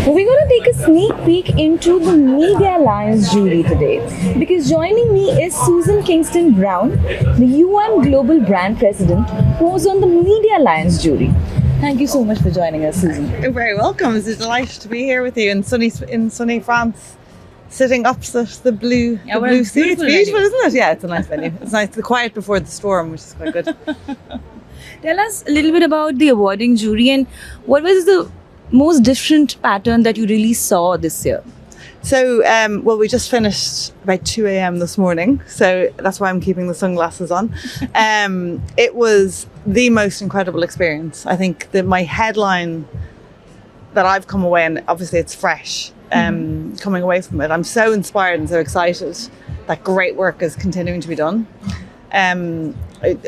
We're going to take a sneak peek into the Media Alliance jury today because joining me is Susan Kingston Brown, the Global Brand President, who was on the Media Alliance jury. Thank you so much for joining us, Susan. You're very welcome. It's a delight to be here with you in sunny France, sitting opposite the blue sea. It's beautiful, isn't it? Yeah, it's a nice venue. It's nice, the quiet before the storm, which is quite good. Tell us a little bit about the awarding jury and what was the most different pattern that you really saw this year? So, we just finished about 2 a.m. this morning, so that's why I'm keeping the sunglasses on. It was the most incredible experience. I think that my headline that I've come away, and obviously it's fresh, coming away from it, I'm so inspired and so excited that great work is continuing to be done.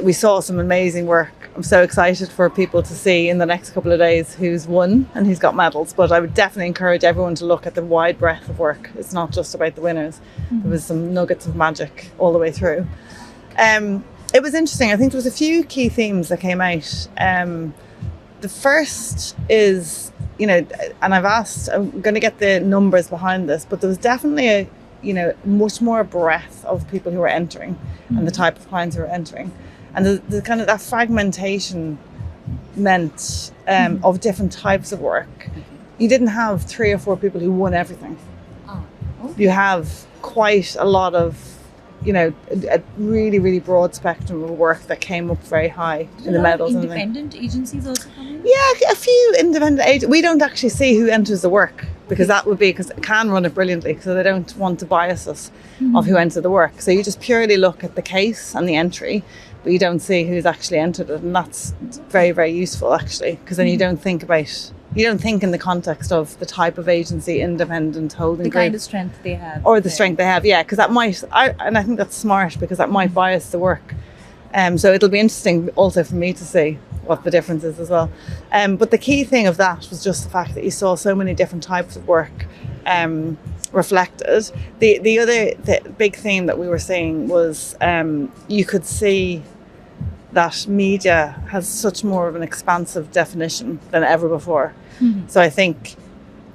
We saw some amazing work. I'm so excited for people to see in the next couple of days who's won and who's got medals. But I would definitely encourage everyone to look at the wide breadth of work. It's not just about the winners. There was some nuggets of magic all the way through. It was interesting. I think there was a few key themes that came out. The first is, and I'm going to get the numbers behind this, but there was definitely much more breadth of people who were entering and the type of clients who were entering. And the kind of that fragmentation meant of different types of work. You didn't have 3 or 4 people who won everything. Oh, okay. You have quite a lot of, a really, really broad spectrum of work that came up very high in the medals. Independent agencies also come in? Yeah, a few independent agents. We don't actually see who enters the work because Cannes run it brilliantly, so they don't want to bias us of who entered the work. So you just purely look at the case and the entry, but you don't see who's actually entered it, and that's very, very useful actually, because then you don't think in the context of the type of agency, independent, holding the group, kind of strength they have, or the strength they have. Yeah, because that might, and I think that's smart because that might bias the work. So it'll be interesting also for me to see what the difference is as well. But the key thing of that was just the fact that you saw so many different types of work reflected. The big theme that we were seeing was you could see that media has such more of an expansive definition than ever before. So I think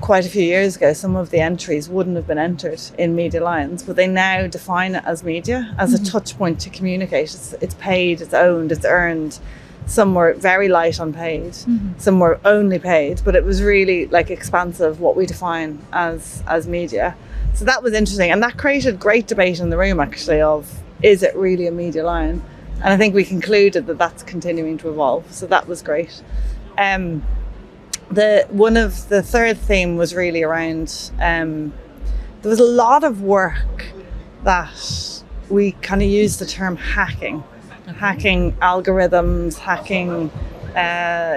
quite a few years ago, some of the entries wouldn't have been entered in Media Alliance, but they now define it as media, as a touch point to communicate. It's paid, it's owned, it's earned. Some were very light on paid, some were only paid, but it was really like expansive what we define as media. So that was interesting, and that created great debate in the room actually of, is it really a media line? And I think we concluded that that's continuing to evolve, so that was great. The third theme was really around, there was a lot of work that we kind of used the term hacking. Hacking algorithms, hacking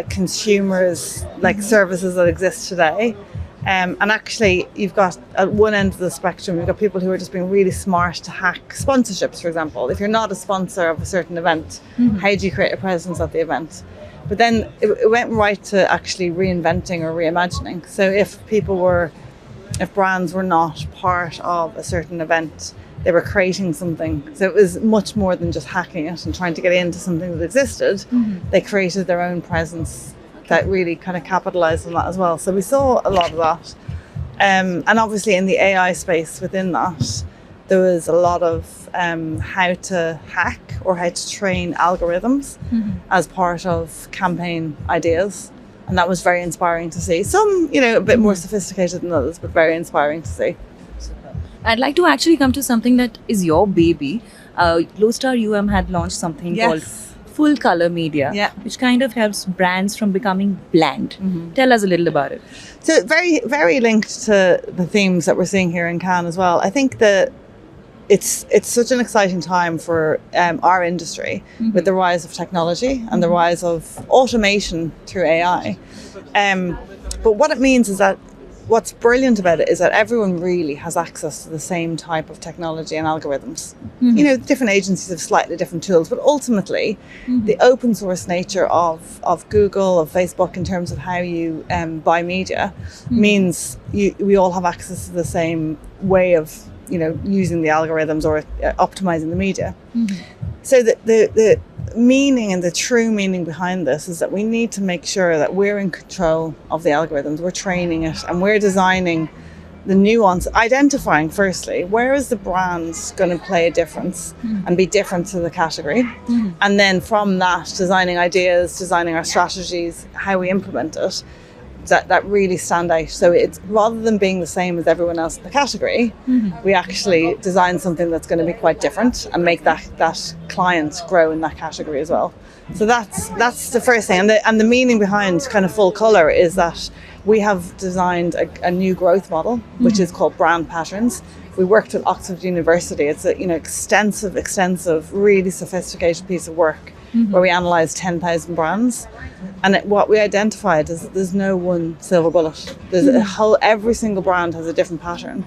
consumers, like services that exist today. And actually, you've got at one end of the spectrum, you've got people who are just being really smart to hack sponsorships, for example. If you're not a sponsor of a certain event, how do you create a presence at the event? But then it went right to actually reinventing or reimagining. So if brands were not part of a certain event, they were creating something. So it was much more than just hacking it and trying to get into something that existed. They created their own presence that really kind of capitalized on that as well. So we saw a lot of that. And obviously in the AI space within that, there was a lot of how to hack or how to train algorithms as part of campaign ideas. And that was very inspiring to see. Some, a bit more sophisticated than others, but very inspiring to see. I'd like to actually come to something that is your baby. Lodestar had launched something called Full Color Media, which kind of helps brands from becoming bland. Tell us a little about it. So very, very linked to the themes that we're seeing here in Cannes as well. I think that it's such an exciting time for our industry with the rise of technology and the rise of automation through AI. But what it means is that what's brilliant about it is that everyone really has access to the same type of technology and algorithms. Different agencies have slightly different tools, but ultimately the open source nature of Google, of Facebook in terms of how you buy media means we all have access to the same way of using the algorithms or optimizing the media. So the meaning and the true meaning behind this is that we need to make sure that we're in control of the algorithms, we're training it, and we're designing the nuance, identifying firstly, where is the brand going to play a difference and be different to the category? And then from that, designing ideas, designing our strategies, how we implement it, that really stand out. So it's rather than being the same as everyone else in the category, we actually design something that's going to be quite different and make that client grow in that category as well. So that's the first thing. And the meaning behind kind of full colour is that we have designed a new growth model, which is called Brand Patterns. We worked with Oxford University. It's a extensive, really sophisticated piece of work where we analysed 10,000 brands. And what we identified is that there's no one silver bullet. There's every single brand has a different pattern.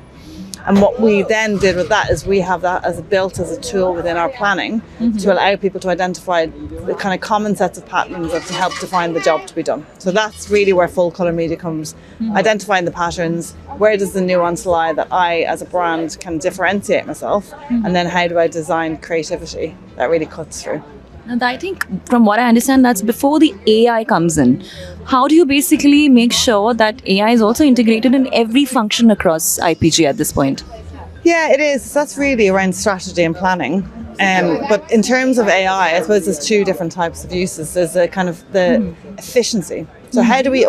And what we then did with that is we have that built as a tool within our planning to allow people to identify the kind of common sets of patterns that to help define the job to be done. So that's really where full colour media comes. Identifying the patterns, where does the nuance lie that I as a brand can differentiate myself, and then how do I design creativity that really cuts through. And I think from what I understand, that's before the AI comes in. How do you basically make sure that AI is also integrated in every function across IPG at this point? Yeah, it is. That's really around strategy and planning. But in terms of AI, I suppose there's two different types of uses. There's the kind of the efficiency. So how do we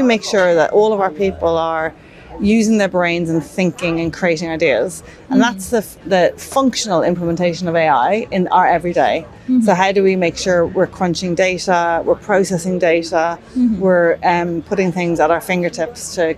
make sure that all of our people are using their brains and thinking and creating ideas? And that's the functional implementation of AI in our everyday. So how do we make sure we're crunching data, we're processing data, we're putting things at our fingertips to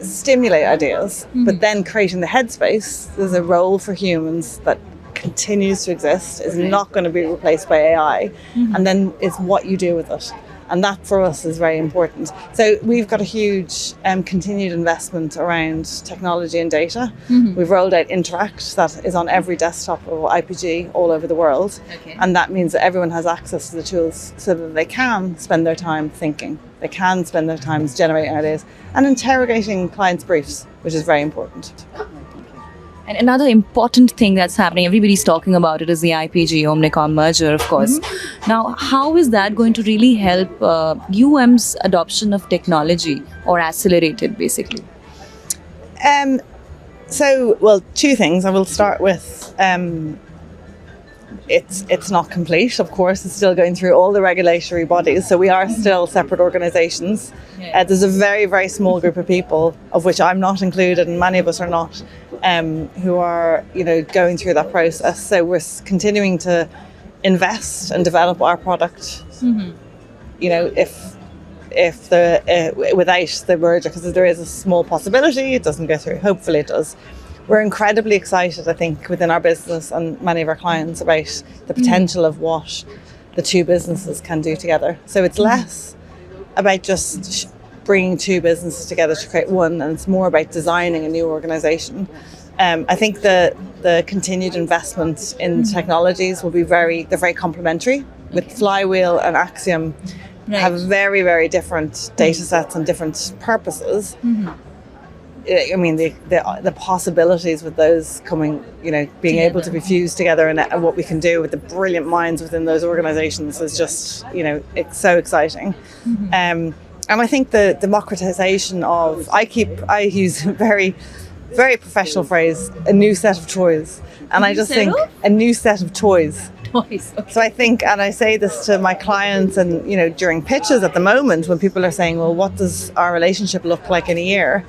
stimulate ideas, but then creating the headspace. There's a role for humans that continues to exist, is not going to be replaced by AI, and then it's what you do with it. And that for us is very important. So we've got a huge continued investment around technology and data. We've rolled out Interact that is on every desktop of IPG all over the world. And that means that everyone has access to the tools so that they can spend their time thinking. They can spend their time generating ideas and interrogating clients' briefs, which is very important. And another important thing that's happening, everybody's talking about it, is the IPG Omnicom merger, of course. Now, how is that going to really help UM's adoption of technology or accelerate it, basically? Well, two things. I will start with it's not complete, of course. It's still going through all the regulatory bodies. So we are still separate organisations. There's a very, very small group of people, of which I'm not included, and many of us are not, who are going through that process. So we're continuing to invest and develop our product. Without the merger, because there is a small possibility it doesn't go through. Hopefully it does. We're incredibly excited, I think, within our business and many of our clients about the potential of what the two businesses can do together. So it's less about just bringing two businesses together to create one, and it's more about designing a new organisation. I think the continued investment in technologies will be they're very complementary. With Flywheel and Axiom have very, very different data sets and different purposes. I mean, the possibilities with those coming, being able to be fused together, and what we can do with the brilliant minds within those organisations is just, it's so exciting. And I think the democratization of, I use a very, very professional phrase, a new set of toys. And I just think a new set of toys. Okay. So I think, and I say this to my clients and, during pitches at the moment, when people are saying, well, what does our relationship look like in a year?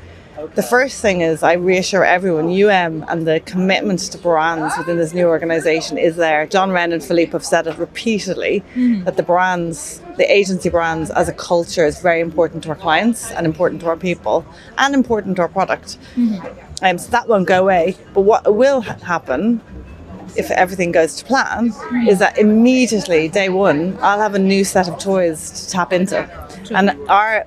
The first thing is I reassure everyone, and the commitment to brands within this new organisation is there. John Wren and Philippe have said it repeatedly, that the agency brands as a culture is very important to our clients and important to our people and important to our product. So that won't go away. But what will happen, if everything goes to plan, is that immediately, day one, I'll have a new set of toys to tap into. And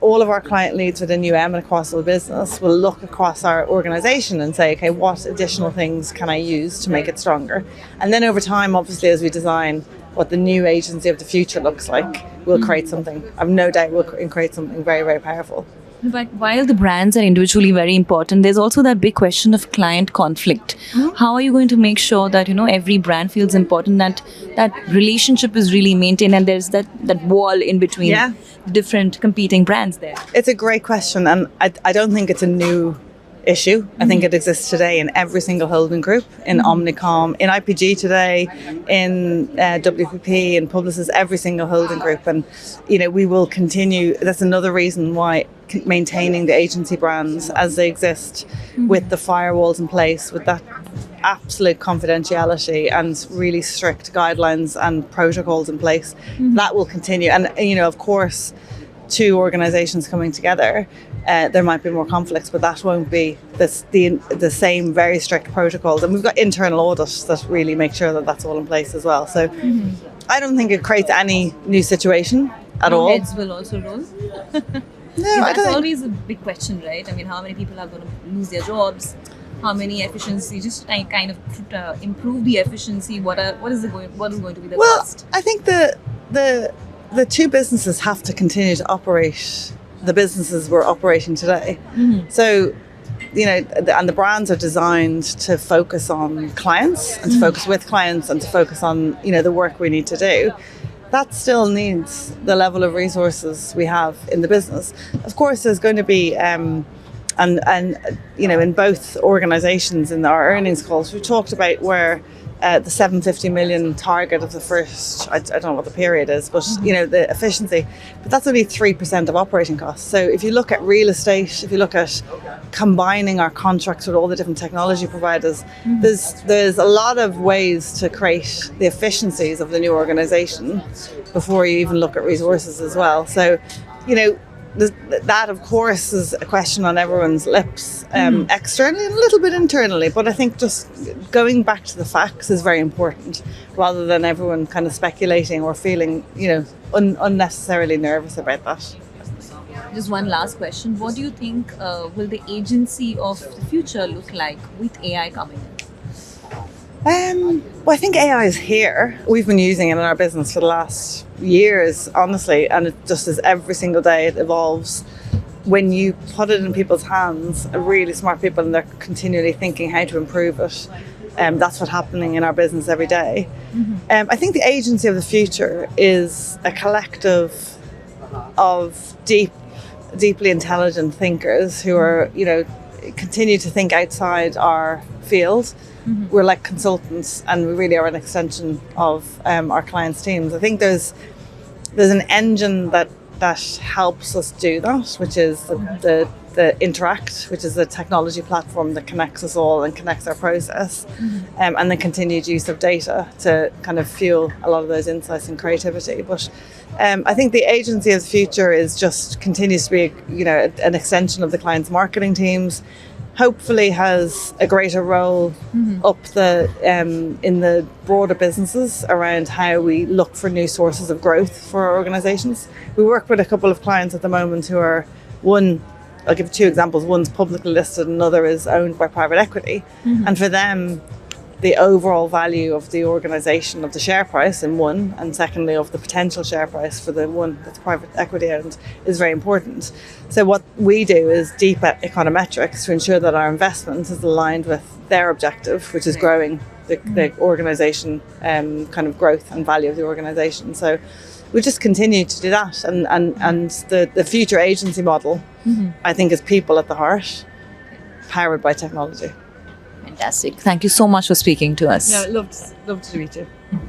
all of our client leads within and across the business will look across our organisation and say, okay, what additional things can I use to make it stronger? And then over time, obviously, as we design what the new agency of the future looks like, we'll create something. I've no doubt we'll create something very, very powerful. But while the brands are individually very important, there's also that big question of client conflict. How are you going to make sure that every brand feels important, that relationship is really maintained, and there's that wall in between different competing brands there? It's a great question, and I don't think it's a new issue. I think it exists today in every single holding group, in Omnicom, in IPG today, in WPP, in Publicis, every single holding group. And, we will continue. That's another reason why maintaining the agency brands as they exist with the firewalls in place, with that absolute confidentiality and really strict guidelines and protocols in place, that will continue. And, of course, two organizations coming together, there might be more conflicts, but that won't be the same very strict protocols. And we've got internal audits that really make sure that that's all in place as well. So I don't think it creates any new situation at all. Heads will also roll. No, that's always a big question, right? I mean, how many people are going to lose their jobs? How many efficiency? Just kind of improve the efficiency. What is going to be the cost? I think the two businesses have to continue to operate the businesses we're operating today. So, and the brands are designed to focus on clients and to focus with clients and to focus on, the work we need to do. That still needs the level of resources we have in the business. Of course, there's going to be, in both organizations in our earnings calls, we talked about where the 750 million target of the first, I don't know what the period is, but the efficiency, but that's only 3% of operating costs. So if you look at real estate, if you look at combining our contracts with all the different technology providers, there's a lot of ways to create the efficiencies of the new organization before you even look at resources as well. So, that, of course, is a question on everyone's lips, externally and a little bit internally. But I think just going back to the facts is very important, rather than everyone kind of speculating or feeling, unnecessarily nervous about that. Just one last question. What do you think will the agency of the future look like with AI coming in? Well, I think AI is here. We've been using it in our business for the last years, honestly, and it just is every single day it evolves. When you put it in people's hands, really smart people, and they're continually thinking how to improve it, that's what's happening in our business every day. I think the agency of the future is a collective of deeply intelligent thinkers who are, continue to think outside our field. We're like consultants, and we really are an extension of our clients' teams. I think there's an engine that helps us do that, which is the Interact, which is the technology platform that connects us all and connects our process, and the continued use of data to kind of fuel a lot of those insights and creativity. But I think the agency of the future continues to be, an extension of the client's marketing teams. Hopefully has a greater role up in the broader businesses around how we look for new sources of growth for our organizations. We work with a couple of clients at the moment who are, one, I'll give two examples. One's publicly listed, another is owned by private equity. And for them, the overall value of the organization, of the share price in one, and secondly of the potential share price for the one that's private equity owned, is very important. So what we do is deep econometrics to ensure that our investment is aligned with their objective, which is growing the organization, kind of growth and value of the organization. So we just continue to do that, and the future agency model, I think, is people at the heart, powered by technology. Fantastic. Thank you so much for speaking to us. Yeah, love to meet you.